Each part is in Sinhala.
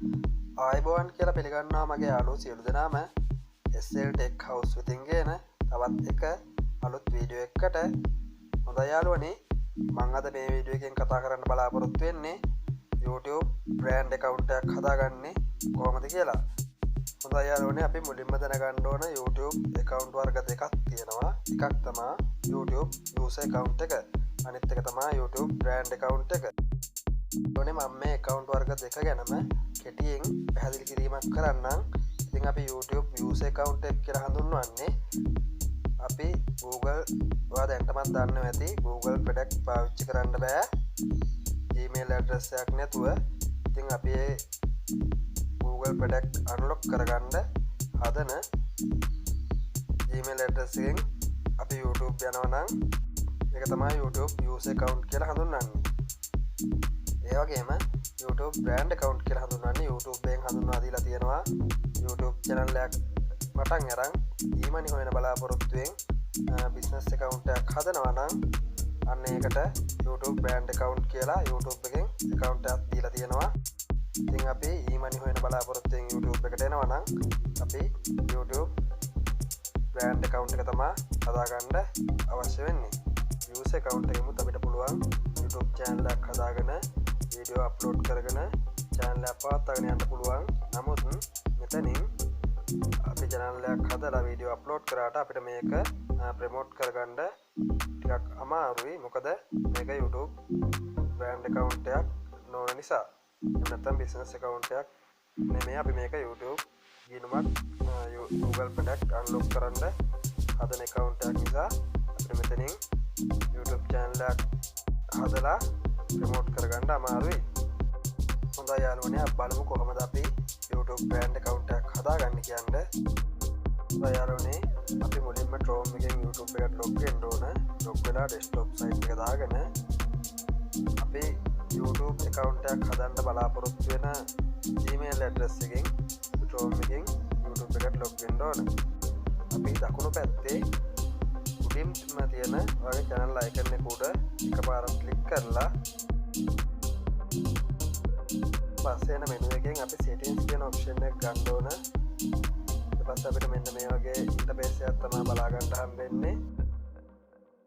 ආයිබෝවන් කියලා පිළිගන්නවා මගේ අලුත් සියලු දෙනාම SL Tech House වෙතින් ගෙන තවත් එක අලුත් වීඩියෝ එකකට හොඳයි යාළුවනේ මම අද මේ වීඩියෝ එකෙන් කතා කරන්න බලාපොරොත්තු වෙන්නේ YouTube brand account එකක් හදාගන්නේ කොහොමද කියලා. හොඳයි යාළුවනේ අපි මුලින්ම දැනගන්න ඕන YouTube account වර්ග දෙකක් තියෙනවා. එකක් තමයි YouTube user account එක. අනිත් එක තමයි YouTube brand account එක. ඕනේ මම මේ account වර්ග දෙක ගැනම කෙටියෙන් පැහැදිලි කිරීමක් කරන්නම්. ඉතින් අපි YouTube user account එක කියලා හඳුන්වන්නේ අපි Google ඔයා දැන්ටමත් දන්නවා ඇති Google product පාවිච්චි කරන්න බෑ Gmail address එකක් නැතුව. ඉතින් අපි Google product unlock කරගන්න හදන Gmail address එකෙන් අපි YouTube යනවා නම් ඒක තමයි YouTube user account කියලා හඳුන්වන්නේ. ඒ වගේම YouTube brand account කියලා හඳුන්වන්නේ YouTube එකෙන් හඳුන්වා දීලා තියෙනවා YouTube channel එකක් පටන් අරන් ඊමණි හොයන බලාපොරොත්තුෙන් business account එකක් හදනවා නම් අන්න ඒකට YouTube brand account කියලා YouTube එකෙන් account එකක් දීලා තියෙනවා. ඉතින් අපි ඊමණි හොයන බලාපොරොත්තුෙන් YouTube එකට එනවා නම් අපි YouTube brand account එක තමයි හදාගන්න අවශ්‍ය වෙන්නේ. user account එකෙමුත් අපිට පුළුවන් YouTube channel එකක් හදාගෙන video upload කරගෙන channel එක පවත්වාගෙන යන්න පුළුවන්. නමුත් මෙතනින් අපි channel එකක් හදලා video upload කරාට අපිට මේක promote කරගන්න ටිකක් අමාරුයි. මොකද මේක YouTube brand account එකක් නොවන නිසා. නැත්නම් business account එකක් නෙමෙයි. අපි මේක YouTube ගිණුමක් Google product unlock කරන්න හදන account එකක් නිසා අපිට මෙතනින් YouTube channel එකක් හදලා ප්‍රමෝට් කරගන්න අමාරුයි. හොඳයි යාළුවනේ අපි බලමු කොහොමද අපි YouTube brand account එකක් හදාගන්නේ කියන්නේ. හොඳයි යාළුවනේ අපි මුලින්ම Chrome එකෙන් YouTube එකට log වෙන්න ඕන. log වෙලා desktop site එක දාගෙන අපි YouTube account එකක් හදන්න බලාපොරොත්තු වෙන Gmail address එකෙන් Chrome එකෙන් YouTube එකට log වෙන්න ඕන. අපි දකුණු පැත්තේ උඩින්ම තියෙන වගේ channel icon එක උඩ එකපාරක් ක්ලික් කරලා පස්සේ එන menu එකෙන් අපි settings කියන option එක ගන්න ඕන. ඊට පස්සේ අපිට මෙන්න මේ වගේ interface එකක් තමයි බලා ගන්න හම්බෙන්නේ.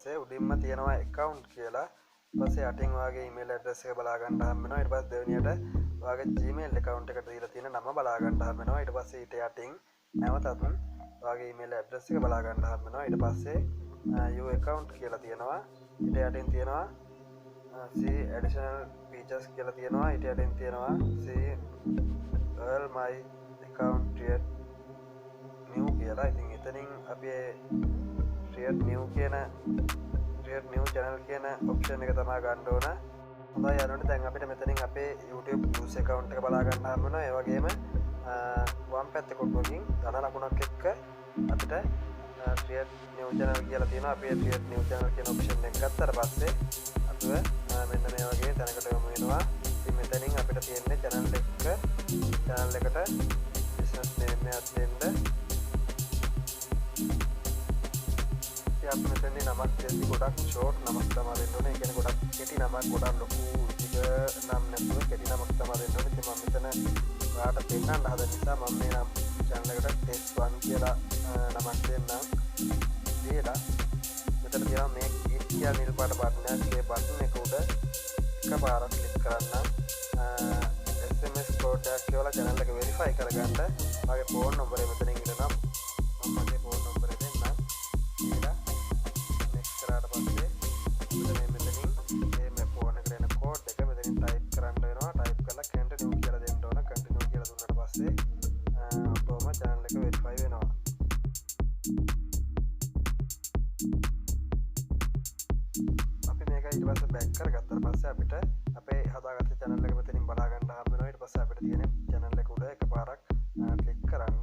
ඒ උඩින්ම තියෙනවා account කියලා. ඊට පස්සේ යටින් වාගේ email address එක බලා ගන්න හම්බෙනවා. ඊට පස්සේ දෙවෙනියට වාගේ Gmail account එකට දීලා තියෙන නම බලා ගන්න හම්බෙනවා. ඊට පස්සේ ඊට යටින් නැවතත් වාගේ email address එක බලා ගන්න හම්බෙනවා. ඊට පස්සේ your account කියලා තියෙනවා. ඊට යටින් තියෙනවා see additional features කියලා තියෙනවා. ඊට යටින් තියෙනවා see all my account create new කියලා. ඉතින් එතනින් අපි create new channel කියන option එක තමයි ගන්න ඕන. හොඳයි යාළුවනේ දැන් අපිට මෙතනින් අපේ YouTube user account එක බලා ගන්න හම්බ වෙනවා. ඒ වගේම වම් පැත්තේ කොටුවකින් ධන ලකුණක් එක්ක අපිට create new channel කියලා තියෙනවා. අපි create new channel කියන option එක ගත්තට පස්සේ අපිව මෙන්න මේ වගේ තැනකට යොමු වෙනවා. ඉතින් මෙතනින් අපිට තියෙන්නේ channel එකට business name එකක් දෙන්න. ඉතින් අපි මෙතනින් නමක් දෙන්න ගොඩක් short නමක් තමයි දෙන්න ඕනේ. ඒ කියන්නේ ගොඩක් කෙටි නමක් ගොඩක් ලොකු ටික නම් නැතුව කෙටි නමක් තමයි දෙන්න ඕනේ. ඉතින් මම මෙතන ඔයාලට පෙන්නන්න හදන නිසා මම මේ නම් channel එකට test 1 කියලා නමක් දෙන්නම්. දීලා මෙතන තියෙනවා මේ git කියලා නිල් පාට බටන් එකක්. ඒ බටන් එක උඩ එකපාරක් ක්ලික් කරන්න SMS code එකක් කියලා channel එක verify කරගන්න. මගේ phone number එක මෙතනින් ඉන්නවා. මම මගේ phone number එක දෙන්නම්. දීලා next කරාට පස්සේ මෙතනින් මේ phone එකට එන code එක මෙතනින් type කරන්න වෙනවා. type කරලා continue කියලා දෙන්න ඕන. continue කියලා දුන්නාට පස්සේ ඔතෝම channel එක verify වෙනවා. අපි මේක ඊට පස්සේ back කරගත්තාට පස්සේ අපිට අපේ හදාගත්ත channel එක මෙතනින් බලා ගන්න හම්බ වෙනවා. ඊට පස්සේ අපිට තියෙන channel එක උඩ එකපාරක් ක්ලික් කරන්න.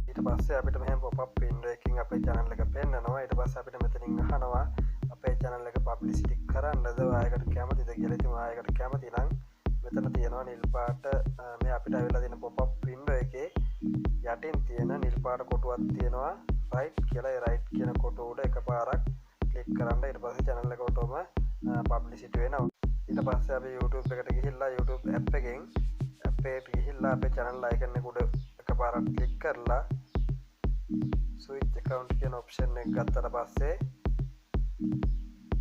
ඊට පස්සේ අපිට මෙහෙම pop up window එකකින් අපේ channel එක පෙන්නනවා. ඊට පස්සේ අපිට මෙතනින් අහනවා අපේ channel එක publicity කරන්නද ඔයාලකට කැමතිද කියලා. ඉතින් ඔයාලකට කැමති නම් මෙතන තියෙනවා නිල් පාට මේ අපිට අවිලා තියෙන pop up window එකේ යටින් තියෙන නිල් පාට කොටුවක් තියෙනවා right කියලා. ඒ right කියන කොටුව උඩ එකපාරක් ක්ලික් කරන්න. ඊට පස්සේ channel එක ඔටෝම publicity වෙනවා. ඊට පස්සේ අපි YouTube එකට ගිහිල්ලා YouTube app එකෙන් අපේට ගිහිල්ලා අපේ channel icon එක උඩ එකපාරක් click කරලා switch account කියන option එක ගත්තට පස්සේ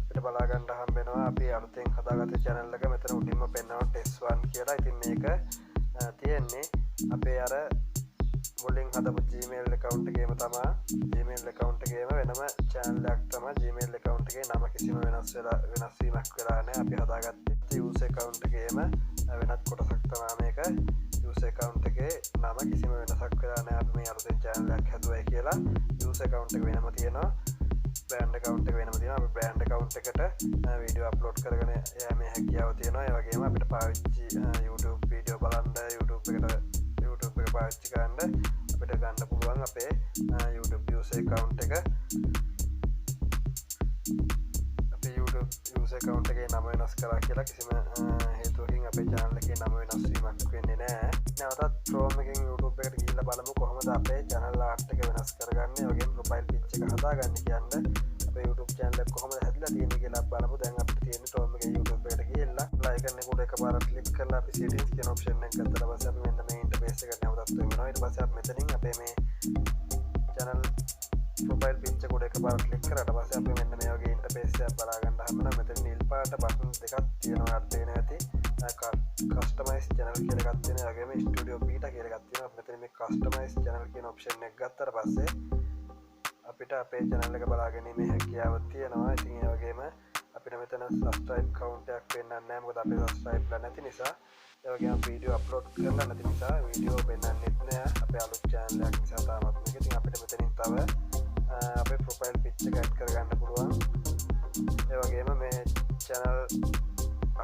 අපිට බලා ගන්න හම්බ වෙනවා අපි අලුතෙන් හදාගත්ත channel එක මෙතන උඩින්ම පෙන්නනවා test1 කියලා. ඉතින් මේක තියෙන්නේ අපේ අර මුලින් හදපු Gmail account එකේම තමයි. Gmail account එකේම වෙනම channel එකක් තමයි. Gmail account එකේ නම කිසිම වෙනස් වීමක් වෙලා නැහැ. අපි හදාගත්තේ user account එකේම වෙනත් කොටසක් තමයි මේක. user account එකේ නම කිසිම වෙනසක් වෙලා නැහැ. අපි මේ අලුතෙන් channel එකක් හදුවයි කියලා user account එක වෙනම තියෙනවා. brand account එක වෙනම තියෙනවා. අපි brand account එකට වීඩියෝ අප්ලෝඩ් කරගෙන යෑමේ හැකියාව තියෙනවා. ඒ වගේම අපිට පාවිච්චි YouTube වීඩියෝ බලන්න YouTube එක පාවිච්චි කරන්න අපිට ගන්න පුළුවන් අපේ YouTube user account එක. අපේ YouTube user account එකේ නම වෙනස් කරා කියලා කිසිම හේතුවකින් අපේ channel එකේ නම වෙනස් වීමක් වෙන්නේ නැහැ. නැවතත් Chrome එකෙන් YouTube එකට ගිහිල්ලා බලමු කොහොමද අපේ channel art එක වෙනස් කරගන්නේ. ඒ වගේම profile picture එක හදාගන්නේ කියන්නේ අපේ YouTube channel එක කොහොමද හැදිලා තියෙන්නේ කියලා බලමු. දැන් අපිට තියෙන්නේ Chrome එකේ YouTube එකට ගිහිල්ලා icon එක උඩ එකපාරක් click කරලා අපි settings කියන option එක ගත්තා. ඊට පස්සේ අපි මෙන්න මේ interface එකට නැවතත් වෙනවා. ඊට පස්සේ අපි මෙතනින් අපේ මේ channel profile picture උඩ එකපාරක් click කරාට පස්සේ අපි මෙන්න මේ වගේ interface එකක් බලා ගන්න හම්බෙනවා. මෙතන නිල් පාට button දෙකක් තියෙනවා. අත් පේන ඇති customize channel කියලා එකක් තියෙනවා. ඒ වගේම studio beta කියලා එකක් තියෙනවා. මෙතන මේ customize channel කියන option එක ගත්තාට පස්සේ අපිට අපේ channel එක බලා ගැනීමේ හැකියාව තියෙනවා. ඉතින් ඒ වගේම අපිට මෙතන subscribe count එකක් පෙන්නන්නේ නැහැ. මොකද අපේ subscribe ලා නැති නිසා. ඒ වගේම වීඩියෝ අප්ලෝඩ් කරලා නැති නිසා වීඩියෝ පෙන්නන්නෙත් නැහැ. අපේ අලුත් channel එකක් නිසා තාමත් මේක. ඉතින් අපිට මෙතනින් තව අපේ profile picture එක add කරගන්න පුළුවන්. ඒ වගේම මේ channel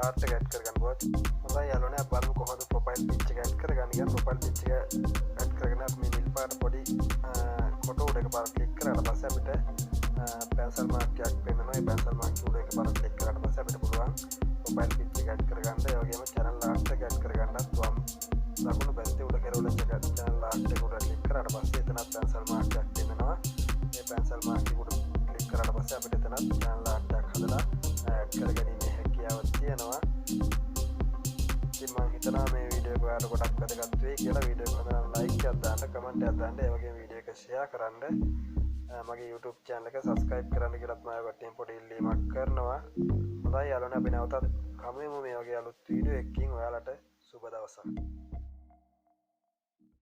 art එක add කරගන්න පුළුවන්. හොඳයි යාළුවනේ අපි බලමු කොහොමද profile picture එක add කරගන්නේ කියලා. profile picture එක add කරගෙන අපි මේ නිල් පාට පොඩි ෆොටෝ උඩ එකපාරක් ක්ලික් කරාට පස්සේ අපිට pencil mark එකක් පෙන්නනවා. ඒ pencil mark උඩ එකපාරක් ක්ලික් කරාට පස්සේ අපිට පුළුවන් profile picture එක add කරගන්න. ඒ වගේම channel art එක add කරගන්නත් වම් දකුණු පැත්තේ උඩ කෙරවල channel art එක උඩ ක්ලික් කරාට පස්සේ එතනත් pencil mark එකක් පෙන්නනවා. මේ pencil mark එක උඩ ක්ලික් කරාට පස්සේ අපිට එතනත් channel art එකක් හදලා add කරගැනීමේ හැකියාවක් තියෙනවා. ඉතින් මම හිතනවා මේ වීඩියෝ එක ඔයාලට ගොඩක් වැදගත් වෙයි කියලා. වීඩියෝ එක හොඳනම් ලයික් එකක් දාන්න, කමෙන්ට් එකක් දාන්න, ඒ වගේම වීඩියෝ එක ෂෙයා කරන්න. මගේ YouTube channel එක subscribe කරන්න කියලාත් මම ඔයගොල්ලන්ට පොඩි ඉල්ලීමක් කරනවා. හොඳයි යාළුවනේ අපි නැවතත් හමු වෙමු මේ වගේ අලුත් වීඩියෝ එකකින්. ඔයාලට සුබ දවසක්.